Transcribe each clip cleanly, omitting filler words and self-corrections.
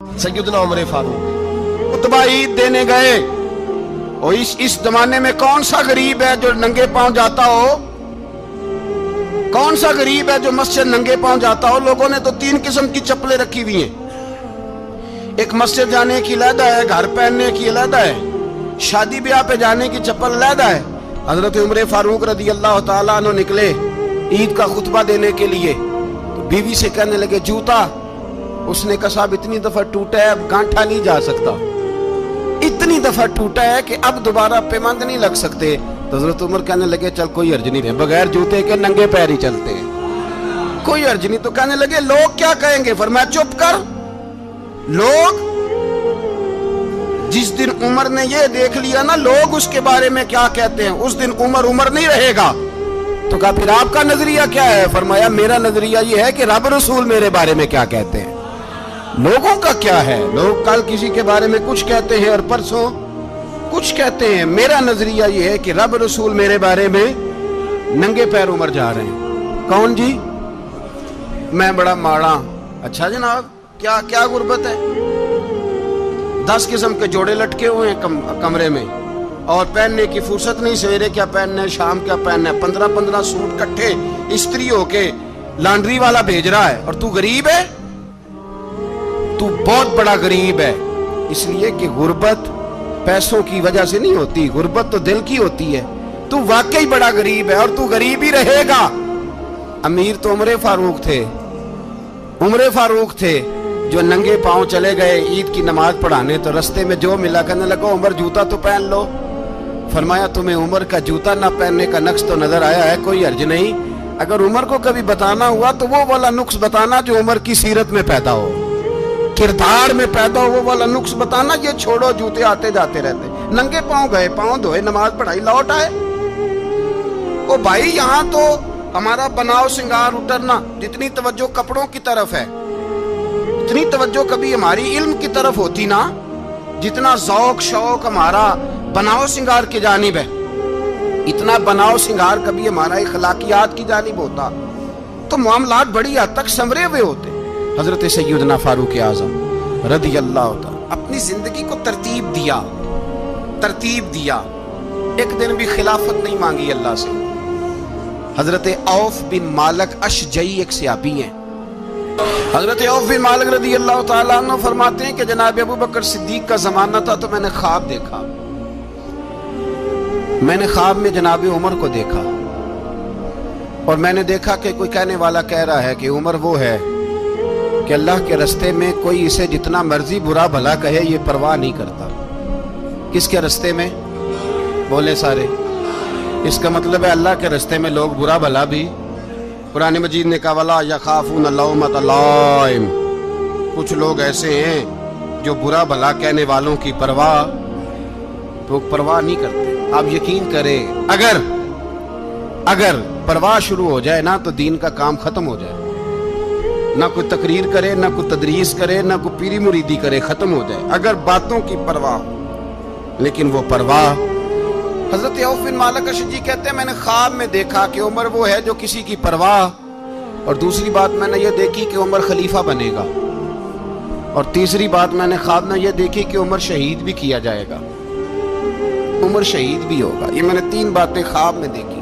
सैयदना उमर फारूक खुतबा ईद देने गए, और इस जमाने में कौन सा गरीब है जो नंगे पांव जाता हो? कौन सा गरीब है जो मस्जिद नंगे पांव जाता हो? लोगों ने तो 3 किस्म की चप्पलें रखी हुई हैं। एक मस्जिद जाने की अलहदा है, घर पहनने की अलहदा है, शादी ब्याह पे जाने की चप्पल अलहदा है। हजरत उमर फारूक रदी अल्लाह ताला अन्हु निकले ईद का खुतबा देने के लिए, तो बीवी से कहने लगे जूता। उसने कहा साहब इतनी दफा टूटा है अब गांठा नहीं जा सकता, इतनी दफा टूटा है कि अब दोबारा पेमंद नहीं लग सकते। तो हजरत उमर कहने लगे चल कोई अर्ज नहीं है, बगैर जूते के नंगे पैर ही चलते हैं, कोई अर्ज नहीं। तो कहने लगे लोग क्या कहेंगे? फरमाया चुप कर। लोग, जिस दिन उमर ने ये देख लिया ना लोग उसके बारे में क्या कहते हैं, उस दिन उमर उमर नहीं रहेगा। तो कहा फिर आपका नजरिया क्या है? फरमाया मेरा नजरिया ये है कि रब रसूल मेरे बारे में क्या कहते हैं। लोगों का क्या है? लोग कल किसी के बारे में कुछ कहते हैं और परसों कुछ कहते हैं। मेरा नजरिया ये है कि रब रसूल मेरे बारे में नंगे पैर उमर जा रहे हैं। कौन जी? मैं बड़ा माड़ा। अच्छा जनाब, क्या क्या गुर्बत है? 10 किस्म के जोड़े लटके हुए हैं कमरे में, और पहनने की फुर्सत नहीं। सवेरे क्या पहनना है, शाम क्या पहनना है, 15-15 सूट इकट्ठे इस्त्री होके लॉन्ड्री वाला भेज रहा है, और तू गरीब है। तू बहुत बड़ा गरीब है, इसलिए कि गुर्बत पैसों की वजह से नहीं होती, गुर्बत तो दिल की होती है। तू वाकई बड़ा गरीब है, और तू गरीब ही रहेगा। अमीर तो उमर फारूक थे, उमर फारूक थे जो नंगे पांव चले गए ईद की नमाज पढ़ाने। तो रस्ते में जो मिला कहने लगा उमर जूता तो पहन लो। फरमाया तुम्हें उमर का जूता ना पहनने का नक्श तो नजर आया है, कोई अर्ज नहीं। अगर उमर को कभी बताना हुआ तो वो वाला नुक्स बताना जो उमर की सीरत में पैदा हो, किरदार में पैदा हो, वो वाला नुक्स बताना। ये छोड़ो, जूते आते जाते रहते। नंगे पांव गए, पांव धोए, नमाज पढ़ाई, लौट आए। ओ भाई यहाँ तो हमारा बनाव सिंगार उतरना, जितनी तवज्जो कपड़ों की तरफ है इतनी तवज्जो कभी हमारी इल्म की तरफ होती ना, जितना ज़ौक शौक हमारा बनाव सिंगार की जानिब है, इतना बनाव सिंगार कभी हमारा इखलाकियात की जानिब होता तो मामलात बड़ी हद तक संवरे हुए होते। हजरत सैयदना फारूक आज़म रदी अल्लाह ताला अपनी जिंदगी को तरतीब दिया। एक दिन भी खिलाफत नहीं मांगी अल्लाह से। हजरत औफ बिन मालिक अशजई एक सहाबी हैं। हजरत औफ बिन मालिक रदी अल्लाह ताला अन्हु फरमाते हैं कि जनाब अबू बकर सिद्दीक का जमाना था, तो मैंने ख्वाब देखा। मैंने ख्वाब में जनाब उमर को देखा, और मैंने देखा कि कोई कहने वाला कह रहा है कि उमर वो है कि अल्लाह के रास्ते में कोई इसे जितना मर्जी बुरा भला कहे ये परवाह नहीं करता। किसके रास्ते में? बोले सारे। इसका मतलब है अल्लाह के रास्ते में लोग बुरा भला भी। कुरान मजीद ने कहा वला यखाफून लौमत लाइम, कुछ लोग ऐसे हैं जो बुरा भला कहने वालों की परवाह नहीं करते। आप यकीन करें, अगर परवाह शुरू हो जाए ना तो दीन का काम खत्म हो जाए। ना कोई तकरीर करे, ना कोई तदरीस करे, ना कोई पीरी मुरीदी करे, खत्म हो जाए अगर बातों की परवाह हो। लेकिन वो परवाह, हजरत औफ बिन मालिक अशजी कहते हैं मैंने ख्वाब में देखा कि उमर वो है जो किसी की परवाह, और दूसरी बात मैंने ये देखी कि उमर खलीफा बनेगा, और तीसरी बात मैंने ख्वाब में ये देखी कि उमर शहीद भी किया जाएगा, उमर शहीद भी होगा। ये मैंने 3 बातें ख्वाब में देखी।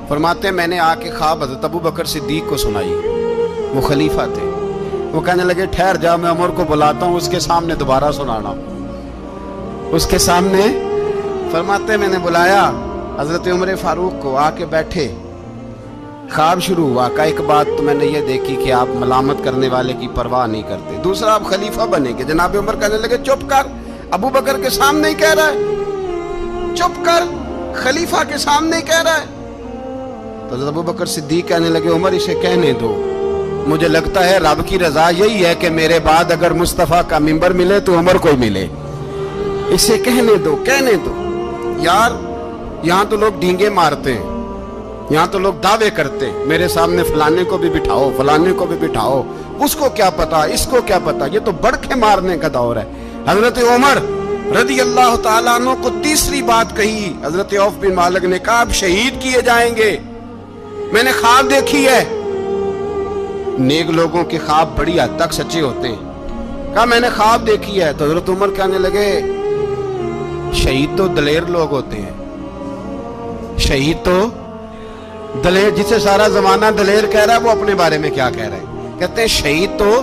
फरमाते हैं मैंने आके ख्वाब हजरत अबू बकर सिद्दीक को सुनाई, वो खलीफा थे। वो कहने लगे ठहर जा, मैं उमर को बुलाता हूँ, उसके सामने दोबारा सुनाना। उसके सामने फरमाते मैंने बुलाया हजरत उमर फारूक को, आके बैठे। ख्वाब शुरू हुआ का एक बात तो मैंने ये देखी कि आप मलामत करने वाले की परवाह नहीं करते, दूसरा आप खलीफा बनेंगे। जनाब उमर कहने लगे चुप कर, अबू बकर के सामने ही कह रहा है, चुप कर, खलीफा के सामने ही कह रहा है। तो अबू बकर सिद्दीक कहने लगे उमर इसे कहने दो, मुझे लगता है रब की रजा यही है कि मेरे बाद अगर मुस्तफा का मिंबर मिले तो उमर को मिले, इसे कहने दो, कहने दो। यार यहाँ तो लोग डींगे मारते हैं, यहाँ तो लोग दावे करते हैं, मेरे सामने फलाने को भी बिठाओ, फलाने को भी बिठाओ, उसको क्या पता, इसको क्या पता। ये तो बड़खे मारने का दौर है। हजरत उमर रदी अल्लाह ताला अन्हु को तीसरी बात कही। हजरत औफ बिन मालिक ने कहा आप शहीद किए जाएंगे, मैंने ख्वाब देखी है। नेक लोगों के ख्वाब बड़ी हद तक सच्चे होते हैं। کہا میں نے خواب دیکھی ہے. تو حضرت عمر کہنے لگے شہید تو دلیر لوگ ہوتے ہیں, شہید تو دلیر, جسے سارا زمانہ دلیر کہہ رہا ہے وہ اپنے بارے میں کیا کہہ رہا ہے؟ کہتے ہیں شہید تو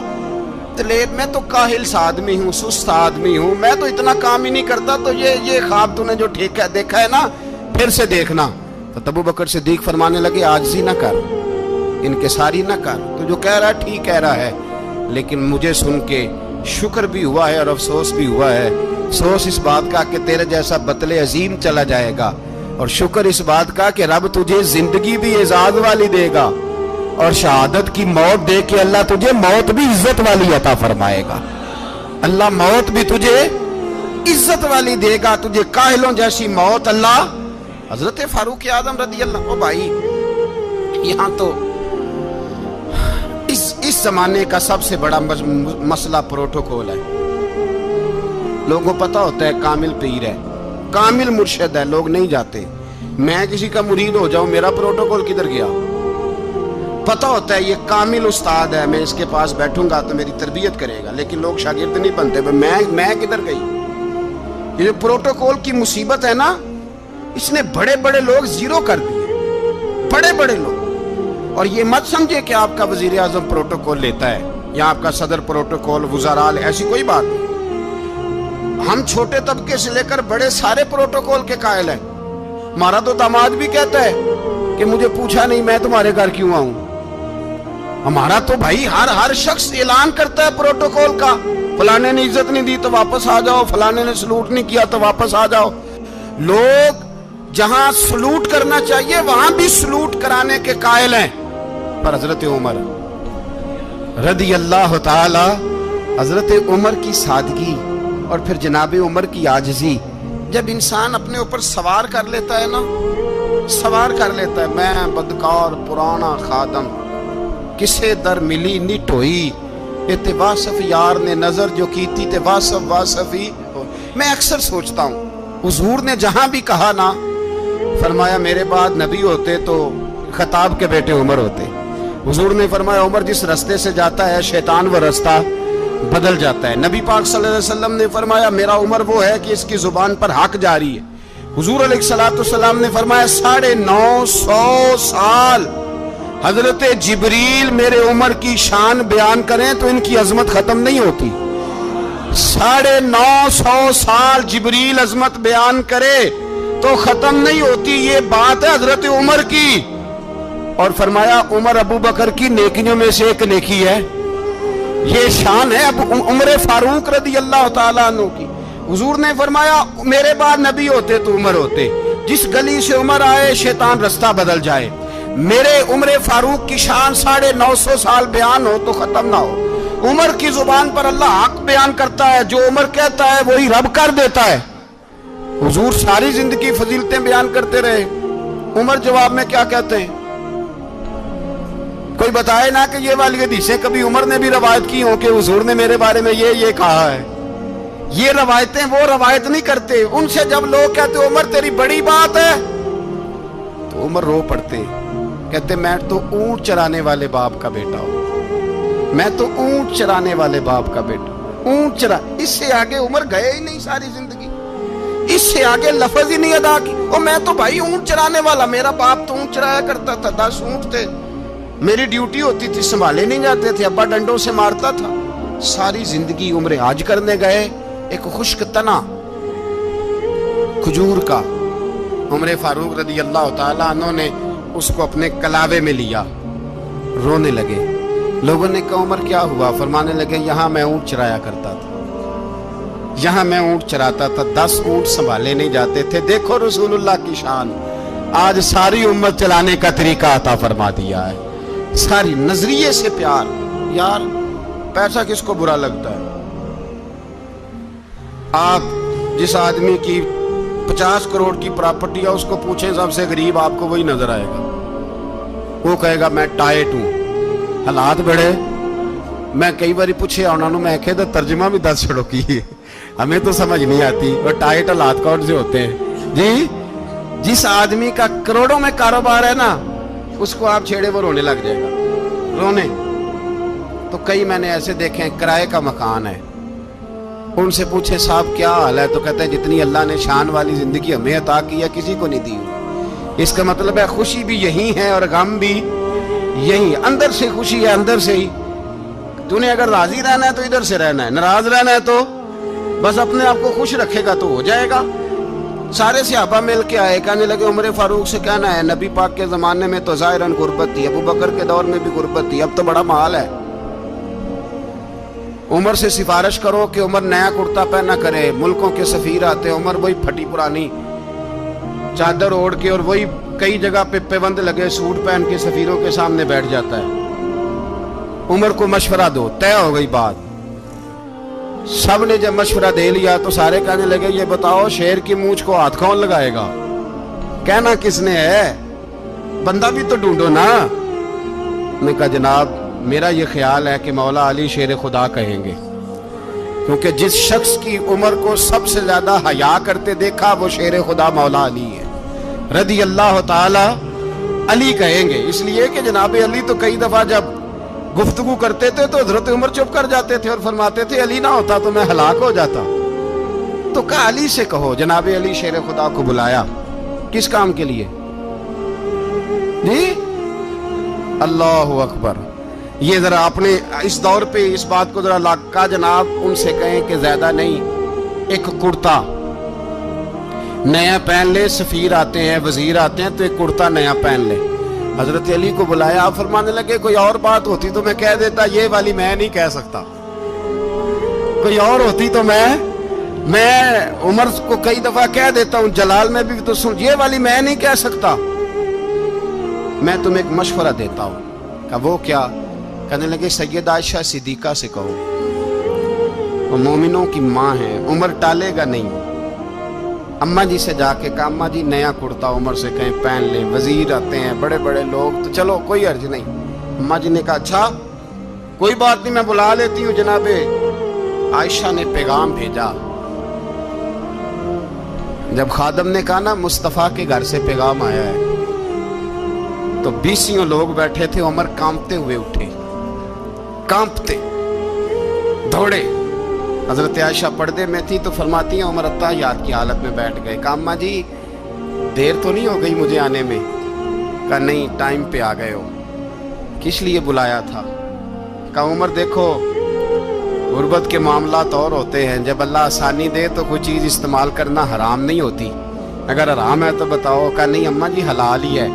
دلیر, میں تو کاہل سا آدمی ہوں, سست آدمی ہوں, میں تو اتنا کام ہی نہیں کرتا. تو یہ خواب تو نے جو دیکھا ہے نا, پھر سے دیکھنا. تو ابو بکر صدیق فرمانے لگے عاجزی نہ کر, انکساری نہ کر, تو جو کہہ رہا ہے ٹھیک کہہ رہا ہے, لیکن مجھے سن کے شکر بھی ہوا ہے اور افسوس بھی ہوا ہے. افسوس اس بات کا کہ تیرے جیسا بطل عظیم چلا جائے گا, اور شکر اس بات کا کہ رب تجھے زندگی بھی اعزاز والی دے گا, اور شہادت کی موت دے کے اللہ تجھے موت بھی عزت والی عطا فرمائے گا. اللہ موت بھی تجھے عزت والی دے گا, تجھے کاہلوں جیسی موت اللہ. حضرت فاروق اعظم رضی اللہ عنہ, بھائی یہاں تو اس زمانے کا سب سے بڑا مسئلہ پروٹوکول ہے. لوگوں کو پتا ہوتا ہے کامل پیر ہے, کامل مرشد ہے, لوگ نہیں جاتے. میں کسی کا مرید ہو جاؤں, میرا پروٹوکول کدھر گیا؟ پتا ہوتا ہے یہ کامل استاد ہے, میں اس کے پاس بیٹھوں گا تو میری تربیت کرے گا, لیکن لوگ شاگرد نہیں بنتے. میں کدھر گئی؟ یہ جو پروٹوکول کی مصیبت ہے نا, اس نے بڑے بڑے لوگ زیرو کر دیے, بڑے بڑے لوگ. اور یہ مت سمجھے کہ آپ کا وزیر اعظم پروٹوکول لیتا ہے یا آپ کا صدر پروٹوکول, وزراء, ایسی کوئی بات نہیں. ہم چھوٹے طبقے سے لے کر بڑے سارے پروٹوکول کے قائل ہیں. ہمارا تو داماد بھی کہتا ہے کہ مجھے پوچھا نہیں میں تمہارے گھر کیوں آؤں. ہمارا تو بھائی ہر شخص اعلان کرتا ہے پروٹوکول کا, فلانے نے عزت نہیں دی تو واپس آ جاؤ, فلانے نے سلوٹ نہیں کیا تو واپس آ جاؤ. لوگ جہاں سلوٹ کرنا چاہیے وہاں بھی سلوٹ کرانے کے قائل ہیں. پر حضرت عمر رضی اللہ تعالی, حضرت عمر کی سادگی اور پھر جناب عمر کی عاجزی, جب انسان اپنے اوپر سوار کر لیتا ہے نا, سوار کر لیتا ہے, میں بدکار پرانا خادم, کسے در ملی نی ٹوئی, تے واصف یار نے نظر جو کی تھی تے واصف ہی. میں اکثر سوچتا ہوں حضور نے جہاں بھی کہا نا, فرمایا میرے بعد نبی ہوتے تو خطاب کے بیٹے عمر ہوتے. حضور نے فرمایا عمر جس رستے سے جاتا ہے شیطان وہ رستہ بدل جاتا ہے. نبی پاک صلی اللہ علیہ وسلم نے فرمایا میرا عمر وہ ہے کہ اس کی زبان پر حق جاری ہے. حضور علیہ السلام نے فرمایا 950 سال حضرت جبریل میرے عمر کی شان بیان کریں تو ان کی عظمت ختم نہیں ہوتی. 950 سال جبریل عظمت بیان کرے تو ختم نہیں ہوتی. یہ بات ہے حضرت عمر کی. اور فرمایا عمر ابو بکر کی نیکیوں میں سے ایک نیکی ہے, یہ شان ہے عمر فاروق رضی اللہ تعالیٰ عنہ کی. حضور نے فرمایا میرے بعد نبی ہوتے تو عمر ہوتے, جس گلی سے عمر آئے شیطان رستہ بدل جائے. میرے عمر فاروق کی شان 950 سال بیان ہو تو ختم نہ ہو. عمر کی زبان پر اللہ حق بیان کرتا ہے, جو عمر کہتا ہے وہی رب کر دیتا ہے. حضور ساری زندگی فضیلتیں بیان کرتے رہے, عمر جواب میں کیا کہتے ہیں؟ کوئی بتائے نا کہ یہ والی حدیثیں کبھی عمر نے بھی روایت کی ہوں کہ حضور نے میرے بارے میں یہ کہا ہے. یہ روایتیں وہ روایت نہیں کرتے. ان سے جب لوگ کہتے عمر تیری بڑی بات ہے تو عمر رو پڑتے, کہتے میں تو اونٹ چرانے والے باپ کا بیٹا ہوں, میں تو اونٹ چرانے والے باپ کا بیٹا, اونٹ چرا. اس سے آگے عمر گئے ہی نہیں ساری زندگی, اس سے آگے لفظ ہی نہیں ادا کی. اور میں تو بھائی اونٹ چرانے والا, میرا باپ تو اونٹ چرایا کرتا تھا, 10 اونٹ تھے, میری ڈیوٹی ہوتی تھی, سنبھالے نہیں جاتے تھے, ابا ڈنڈوں سے مارتا تھا. ساری زندگی عمر حج کرنے گئے, ایک خشک تنا کھجور کا عمر فاروق رضی اللہ تعالیٰ عنہ نے اس کو اپنے کلاوے میں لیا, رونے لگے. لوگوں نے کہا عمر کیا ہوا؟ فرمانے لگے یہاں میں اونٹ چرایا کرتا تھا, یہاں میں اونٹ چراتا تھا, 10 اونٹ سنبھالے نہیں جاتے تھے. دیکھو رسول اللہ کی شان, آج ساری امت چلانے کا طریقہ عطا فرما دیا ہے. ساری نظریے سے پیار. یار پیسہ کس کو برا لگتا ہے؟ آپ جس آدمی کی 50 کروڑ کی پراپرٹی ہے اس کو پوچھیں سب سے غریب, آپ کو وہی نظر آئے گا. وہ کہے گا میں ٹائٹ ہوں. حالات بڑے, میں کئی باری پوچھے انہوں نے, میں کہتا ترجمہ بھی 10 چھڑوں کی, ہمیں تو سمجھ نہیں آتی. اور ٹائٹ حالات کون سے ہوتے ہیں جی؟ جس آدمی کا کروڑوں میں کاروبار ہے نا, اس کو آپ چھیڑے وہ رونے لگ جائے گا, رونے. تو کئی میں نے ایسے دیکھے ہیں کرائے کا مکان ہے, उनसे पूछे साहब क्या हाल है, तो कहते हैं जितनी अल्लाह ने शान वाली जिंदगी हमें अता की है किसी को नहीं दी हुई। इसका मतलब है खुशी भी यही है और गम भी यही, अंदर से खुशी है, अंदर से ही। तूने अगर राजी रहना है तो इधर से रहना है, नाराज रहना है तो बस अपने आप को खुश रखेगा तो हो जाएगा। सारे सहाबा मिल के आए, कहने लगे उमर फारूक से कहना है नबी पाक के जमाने में तो ज़ाहिरन गुर्बत थी, अबू बकर के दौर में भी गुर्बत थी, अब तो बड़ा माल है। उमर से सिफारिश करो कि उमर नया कुर्ता पहना करे। मुल्कों के सफीर आते हैं, उमर वही फटी पुरानी चादर ओढ़ के और वही कई जगह पे पेबंद लगे सूट पहन के सफीरों के सामने बैठ जाता है। उमर को मशवरा दो, तय हो गई बात। सब ने जब मशवरा दे लिया तो सारे कहने लगे ये बताओ शेर की मूंछ को हाथ कौन लगाएगा, कहना किसने है, बंदा भी तो ढूंढो ना। मैं कहा जनाब मेरा ये ख्याल है कि मौला अली शेर खुदा कहेंगे, क्योंकि जिस शख्स की उम्र को सबसे ज्यादा हया करते देखा वो शेर खुदा मौला अली है, रदी अल्लाह ताला अली कहेंगे। इसलिए कि जनाब अली तो कई दफा जब गुफ्तगू करते थे तो हजरत उमर चुप कर जाते थे और फरमाते थे अली ना होता तो मैं हलाक हो जाता। तो कहा अली से कहो। जनाब अली शेर खुदा को बुलाया, किस काम के लिए जी? अल्लाह अकबर। ये जरा आपने इस दौर पे इस बात को जरा लाका जनाब उनसे कहें कि ज्यादा नहीं, एक कुर्ता नया पहन ले, सफीर आते हैं वजीर आते हैं तो एक कुर्ता नया पहन ले। हजरत अली को बुलाया, आप फरमाने लगे कोई और बात होती तो मैं कह देता, ये वाली मैं नहीं कह सकता। कोई और होती तो मैं उमर को कई दफा कह देता हूं, जलाल में भी तो सुन, ये वाली मैं नहीं कह सकता। मैं तुम्हें एक मशवरा देता हूं। कहा वो क्या? कहने लगे सैयद आयशा सिद्दीका से कहो, वो मोमिनों की माँ है, उमर टालेगा नहीं। अम्मा जी से जाके कहा अम्मा जी नया कुर्ता उमर से कहीं पहन ले, वजीर आते हैं बड़े बड़े लोग, तो चलो कोई अर्ज नहीं। अम्मा जी ने कहा अच्छा कोई बात नहीं मैं बुला लेती हूँ। जनाबे आयशा ने पैगाम भेजा। जब खादम ने कहा ना मुस्तफा के घर से पैगाम आया है, तो 20 लोग बैठे थे। उमर कांपते हुए उठे, कांपते दौड़े। हजरत आयशा पर्दे में थी तो फरमाती हैं उमर अत्ताहियात की हालत में बैठ गए। कहा अम्मा जी देर तो नहीं हो गई मुझे आने में? कहा नहीं टाइम पे आ गए हो। किस लिए बुलाया था? कहा उमर देखो गुर्बत के मामलात और होते हैं, जब अल्लाह आसानी दे तो कोई चीज़ इस्तेमाल करना हराम नहीं होती, अगर हराम है तो बताओ। कहा नहीं अम्मा जी हलाल ही है।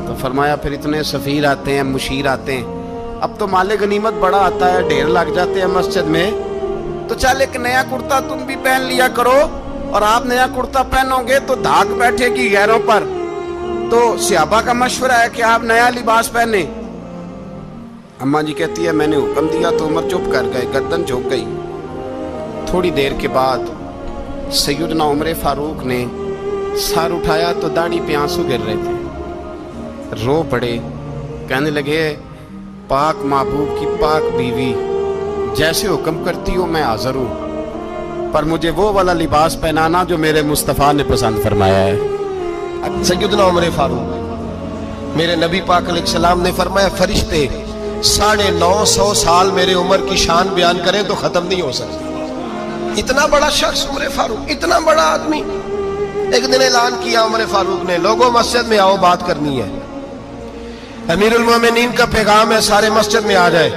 तो फरमाया फिर इतने सफ़ीर आते हैं मुशीर आते हैं, अब तो माले गनीमत बड़ा आता है, ढेर लग जाते हैं मस्जिद में, तो चल एक नया कुर्ता तुम भी पहन लिया करो। और आप नया कुर्ता पहनोगे तो धाक बैठेगी गैरों पर। तो सहाबा का मशवरा है कि आप नया लिबास पहने। अम्मा जी कहती है मैंने हुक्म दिया तो उमर चुप कर गए, गर्दन झुक गई। थोड़ी देर के बाद सैयदना उमर फारूक ने सर उठाया तो दाढ़ी पे आंसू गिर रहे थे, रो पड़े। कहने लगे पाक महबूब की पाक बीवी, जैसे हुक्म करती हो मैं हाजिर हूँ, पर मुझे वो वाला लिबास पहनाना जो मेरे मुस्तफ़ा ने पसंद फरमाया है। सैयदना उमर फारूक, मेरे नबी पाक अलैहिस्सलाम ने फरमाया फरिश्ते 950 साल मेरे उमर की शान बयान करें तो खत्म नहीं हो सकता। इतना बड़ा शख्स उमर फारूक, इतना बड़ा आदमी। एक दिन ऐलान किया उमर फारूक ने, लोगों मस्जिद में आओ बात करनी है। अमीरुल मोमिनीन का पैगाम है सारे मस्जिद में आ जाए।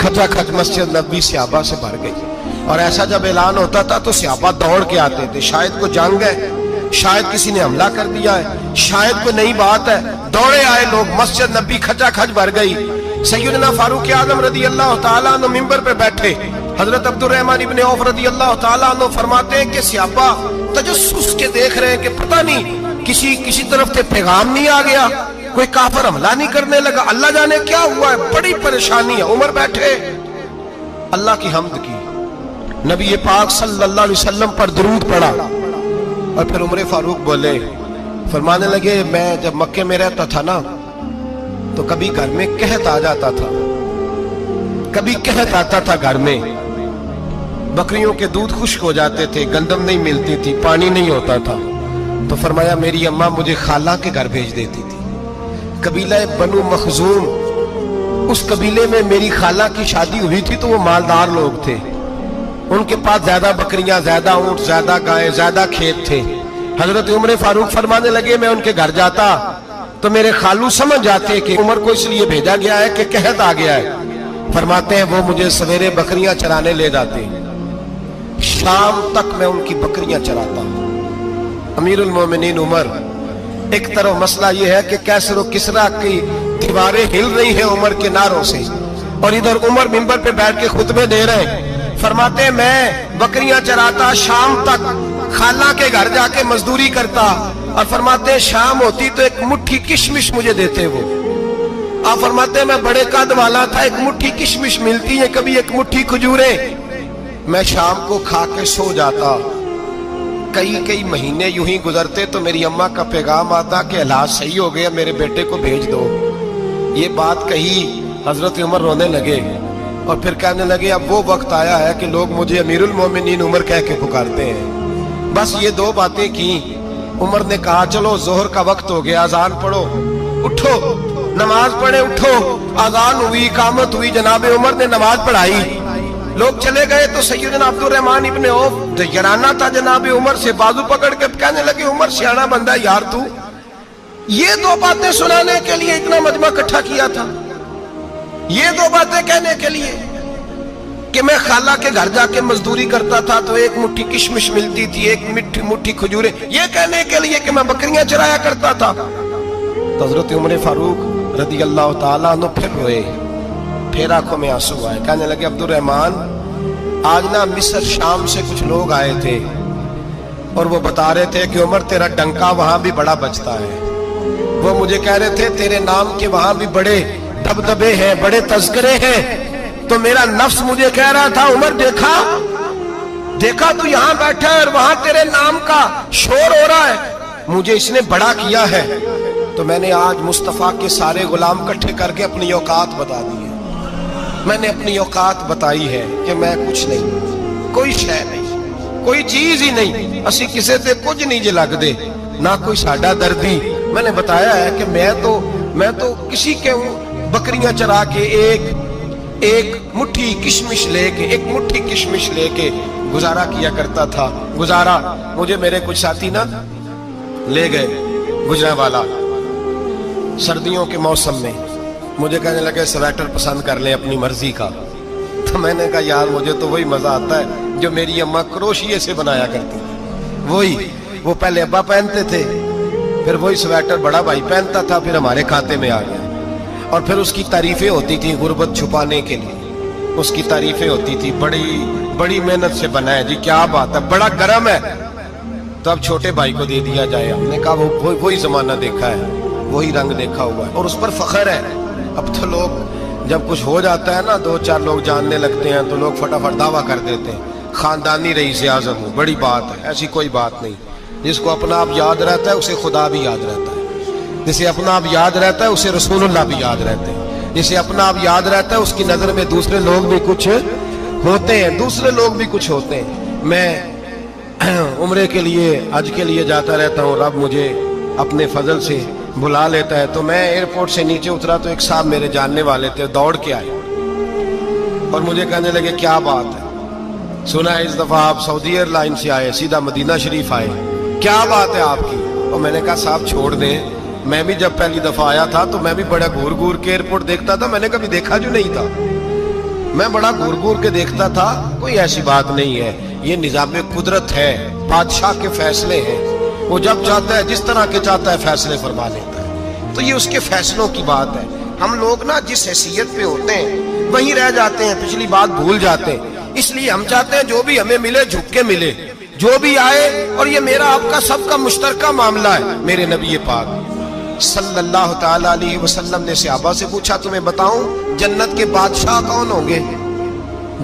खचाखच मस्जिद नबी सहाबा से भर गई। और ऐसा जब ऐलान होता था तो सहाबा दौड़ के आते थे, शायद को जंग है, शायद किसी ने हमला कर दिया है, शायद कोई नई बात है। दौड़े आए लोग, मस्जिद नबी खचाखच भर गई। सैयदना फारूक आजम रदी अल्लाह तआला अन्हु मिंबर पे बैठे। हजरत अब्दुर्रहमान इब्ने औफ रदी अल्लाह तआला अन्हु फरमाते हैं कि सहाबा तजस्सुस के देख रहे हैं कि पता नहीं किसी तरफ से पैगाम नहीं आ गया, कोई काफिर हमला नहीं करने लगा, अल्लाह जाने क्या हुआ है, बड़ी परेशानी है। उमर बैठे अल्लाह की हम्द की, नबी पाक सल्लल्लाहु अलैहि वसल्लम पर दुरूद पढ़ा और फिर उमर फारूक बोले, फरमाने लगे मैं जब मक्के में रहता था ना तो कभी घर में कहत आ जाता था, कभी कहत आता था घर में, बकरियों के दूध खुश्क हो जाते थे, गंदम नहीं मिलती थी, पानी नहीं होता था। तो फरमाया मेरी अम्मा मुझे खाला के घर भेज देती थी। कबीला बनु मखजूम, उस कबीले में मेरी खाला की शादी हुई थी तो वो मालदार लोग थे। उनके पास ज्यादा बकरियां, ज्यादा ऊंट, ज्यादा गाय, ज्यादा खेत थे। हजरत उमर फारूक फरमाने लगे मैं उनके घर जाता तो मेरे खालू समझ जाते कि उमर को इसलिए भेजा गया है कि कहत आ गया है। फरमाते हैं वो मुझे सवेरे बकरियां चराने ले जाते, शाम तक मैं उनकी बकरियां चराता। अमीरुल मोमिनीन उमर, एक तरफ मसला यह है कि कैसर और किसरा की दीवारें हिल रही हैं उमर के नारों से, और इधर उमर मिंबर पे बैठ के खुतबे दे रहे हैं। फरमाते हैं मैं बकरियां चराता, शाम तक खाला के घर जाके मजदूरी करता, और फरमाते हैं शाम होती तो एक मुट्ठी किशमिश मुझे देते वो। आप फरमाते हैं मैं बड़े कद वाला था, एक मुट्ठी किशमिश मिलती है, कभी एक मुट्ठी खजूरें, मैं शाम को खा के सो जाता। कई कई महीने यूं ही गुजरते तो मेरी अम्मा का पैगाम आता कि हालात सही हो गया, मेरे बेटे को भेज दो। ये बात कही, हजरत उमर रोने लगे और फिर कहने लगे अब वो वक्त आया है कि लोग मुझे अमीरुल मोमिनीन उमर कह के पुकारते हैं। बस ये दो बातें की। उमर ने कहा चलो जोहर का वक्त हो गया, अजान पढ़ो, उठो नमाज पढ़े, उठो। अजान हुई, इकामत हुई, जनाब उमर ने नमाज पढ़ाई, लोग चले गए तो सैयदना अब्दुर रहमान इब्ने औफ दयराना था जनाब उमर से, बाजू पकड़ के कहने लगे उमर सियाना बंदा यार तू ये दो बातें सुनाने के लिए इतना मजमा इकट्ठा किया था, ये दो बातें कहने के लिए कि मैं खाला के घर जाके मजदूरी करता था तो एक मुट्ठी किशमिश मिलती थी, एक मुट्ठी खजूरें, ये कहने के लिए कि मैं बकरियां चराया करता था। तो हजरत उमर फारूक रदी अल्लाह ताला अन्हु फिर रोए, फिर आंखों में आंसू आए। कहने लगे अब्दुर रहमान आज ना मिस्र शाम से कुछ लोग आए थे और वो बता रहे थे कि उमर तेरा डंका वहां भी बड़ा बजता है। वो मुझे कह रहे थे तेरे नाम के वहां भी बड़े दबदबे हैं, बड़े तस्करे हैं। तो मेरा नफ्स मुझे कह रहा था उमर देखा तू यहाँ बैठा है और वहां तेरे नाम का शोर हो रहा है, मुझे इसने बड़ा किया है। तो मैंने आज मुस्तफा के सारे गुलाम इकट्ठे करके अपनी औकात बता दी है। मैंने अपनी औकात बताई है कि मैं कुछ नहीं, कोई शय नहीं, कोई चीज ही नहीं, असी किसी से कुछ नहीं जे लगदे, ना कोई साडा दर्दी। मैंने बताया है कि मैं तो किसी के बकरियां चरा के एक मुट्ठी किशमिश लेके गुजारा किया करता था। गुजारा मुझे मेरे कुछ साथी ना ले गए गुजरांवाला सर्दियों के मौसम में, मुझे कहने लगे स्वेटर पसंद कर ले अपनी मर्जी का। तो मैंने कहा यार मुझे तो वही मजा आता है जो मेरी अम्मा क्रोशिये से बनाया करती थी, वही वो पहले अब्बा पहनते थे, फिर वही स्वेटर बड़ा भाई पहनता था, फिर हमारे खाते में आ गया। और फिर उसकी तारीफें होती थी गुर्बत छुपाने के लिए, उसकी तारीफें होती थी बड़ी मेहनत से बना है जी, क्या बात है, बड़ा गर्म है, तो अब छोटे भाई को दे दिया जाए। हमने कहा वही जमाना देखा है, वही रंग देखा हुआ है और उस पर फख्र है। अब तो लोग जब कुछ हो जाता है ना, दो चार लोग जानने लगते हैं तो लोग फटाफट दावा कर देते हैं खानदानी रईस आज़म हूँ, बड़ी बात है। ऐसी कोई बात नहीं, जिसको अपना आप याद रहता है उसे खुदा भी याद रहता है, जिसे अपना आप याद रहता है उसे रसूलुल्लाह भी याद रहते हैं, जिसे अपना आप याद रहता है उसकी नजर में दूसरे लोग भी कुछ होते हैं, मैं उम्रे के लिए हज के लिए जाता रहता हूँ, रब मुझे अपने फजल से बुला लेता है। तो मैं एयरपोर्ट से नीचे उतरा तो एक साहब मेरे जानने वाले थे, दौड़ के आए और मुझे कहने लगे क्या बात है, सुना है इस दफा आप सऊदी एयरलाइन से आए, सीधा मदीना शरीफ आए, क्या बात है आपकी। और मैंने कहा साहब छोड़ दें, मैं भी जब पहली दफा आया था तो मैं भी बड़ा घूर घूर के एयरपोर्ट देखता था, मैंने कभी देखा जो नहीं था, मैं बड़ा घूर घूर के देखता था, कोई ऐसी बात नहीं है, ये निजाम कुदरत है, बादशाह के फैसले हैं, वो जब चाहता है जिस तरह के चाहता है फैसले फरमा लेता है, तो ये उसके फैसलों की बात है। हम लोग ना जिस हैसियत पे होते हैं वहीं रह जाते हैं, पिछली बात भूल जाते हैं, इसलिए हम चाहते हैं जो भी हमें मिले झुक के मिले, जो भी आए, और ये मेरा आपका सबका मुश्तरका मामला है। मेरे नबी पाक सल्लल्लाहु ताला अलैहि वसल्लम ने सहाबा से पूछा तुम्हें बताऊं जन्नत के बादशाह कौन होंगे?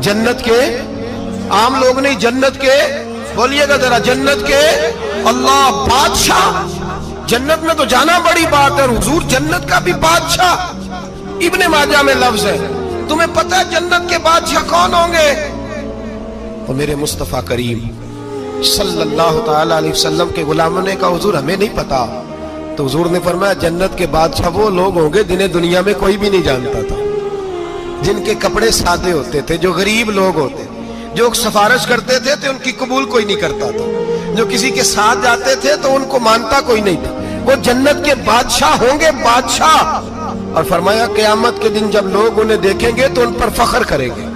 जन्नत के आम लोग नहीं, जन्नत के, बोलिएगा जरा, जन्नत के अल्लाह बादशाह, जन्नत में तो जाना बड़ी बात है, हुजूर जन्नत का भी बादशाह, इब्ने माजा में लफ्ज है, तुम्हें पता है जन्नत के बादशाह कौन होंगे? तो मेरे मुस्तफा करीम सल्लल्लाहु ताला अलैहि वसल्लम के गुलामों ने कहा हुजूर हमें नहीं पता। तो हुजूर ने फरमाया जन्नत के बादशाह वो लोग होंगे जिन्हें दुनिया में कोई भी नहीं जानता था, जिनके कपड़े सादे होते थे, जो गरीब लोग होते, جو سفارش کرتے تھے تو ان کی قبول کوئی نہیں کرتا تھا، جو کسی کے ساتھ جاتے تھے تو ان کو مانتا کوئی نہیں تھا. وہ جنت کے بادشاہ ہوں گے، بادشاہ. اور فرمایا قیامت کے دن جب لوگ انہیں دیکھیں گے تو ان پر فخر کریں گے،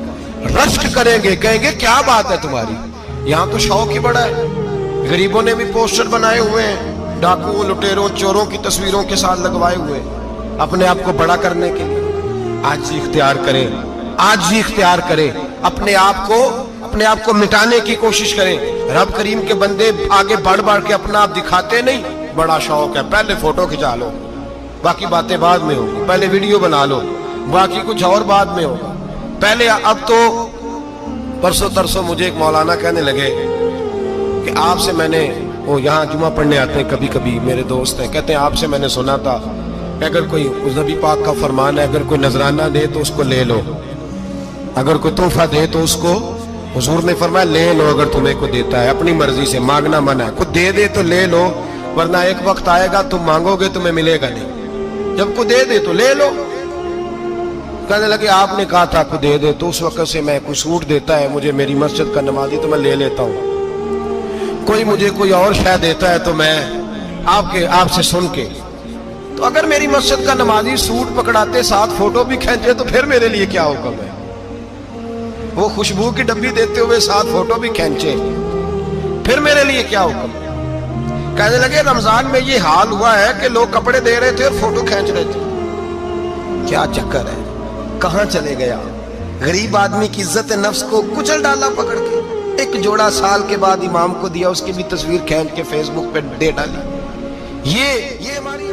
رشک کریں گے، کہیں گے کیا بات ہے تمہاری. یہاں تو شوق ہی بڑا ہے. غریبوں نے بھی پوسٹر بنائے ہوئے ہیں، ڈاکوؤں، لٹیروں، چوروں کی تصویروں کے ساتھ لگوائے ہوئے اپنے آپ کو بڑا کرنے کے لیے. آج ہی اختیار کریں، آج ہی اختیار کریں. اپنے آپ کو مٹانے کی کوشش کریں. رب کریم کے بندے آگے بڑھ کے اپنا آپ دکھاتے نہیں. بڑا شوق ہے، پہلے فوٹو کھچا لو، باقی باتیں بعد میں ہوگی. پہلے ویڈیو بنا لو، باقی کچھ اور بعد میں ہوگا. پہلے اب تو پرسوں ترسوں مجھے ایک مولانا کہنے لگے کہ آپ سے میں نے، وہ یہاں جمعہ پڑھنے آتے ہیں کبھی کبھی، میرے دوست ہیں، کہتے ہیں آپ سے میں نے سنا تھا کہ اگر کوئی نبی پاک کا فرمان ہے، اگر کوئی نذرانہ دے تو اس کو لے لو، اگر کوئی تحفہ دے تو اس کو، حضور نے فرمایا لے لو اگر تمہیں کو دیتا ہے، اپنی مرضی سے، مانگنا منع ہے. خود دے دے تو لے لو، ورنہ ایک وقت آئے گا تم مانگو گے تمہیں ملے گا نہیں. جب کو دے دے تو لے لو. کہنے لگے آپ نے کہا تھا کو دے دے، تو اس وقت سے میں کوئی سوٹ دیتا ہے مجھے میری مسجد کا نمازی تو میں لے لیتا ہوں. کوئی مجھے کوئی اور شے دیتا ہے تو میں آپ سے سن کے، تو اگر میری مسجد کا نمازی سوٹ پکڑاتے ساتھ فوٹو بھی کھینچے تو پھر میرے لیے کیا حکم ہے. وہ خوشبو کی ڈبی دیتے ہوئے ساتھ فوٹو بھی کھینچے، پھر میرے لیے کیا حکم ہے. کہنے لگے رمضان میں یہ حال ہوا ہے کہ لوگ کپڑے دے رہے تھے اور فوٹو کھینچ رہے تھے. کیا چکر ہے، کہاں چلے گیا. غریب آدمی کی عزت نفس کو کچل ڈالا پکڑ کے. ایک جوڑا سال کے بعد امام کو دیا، اس کی بھی تصویر کھینچ کے فیس بک پہ دے ڈالی. یہ ہماری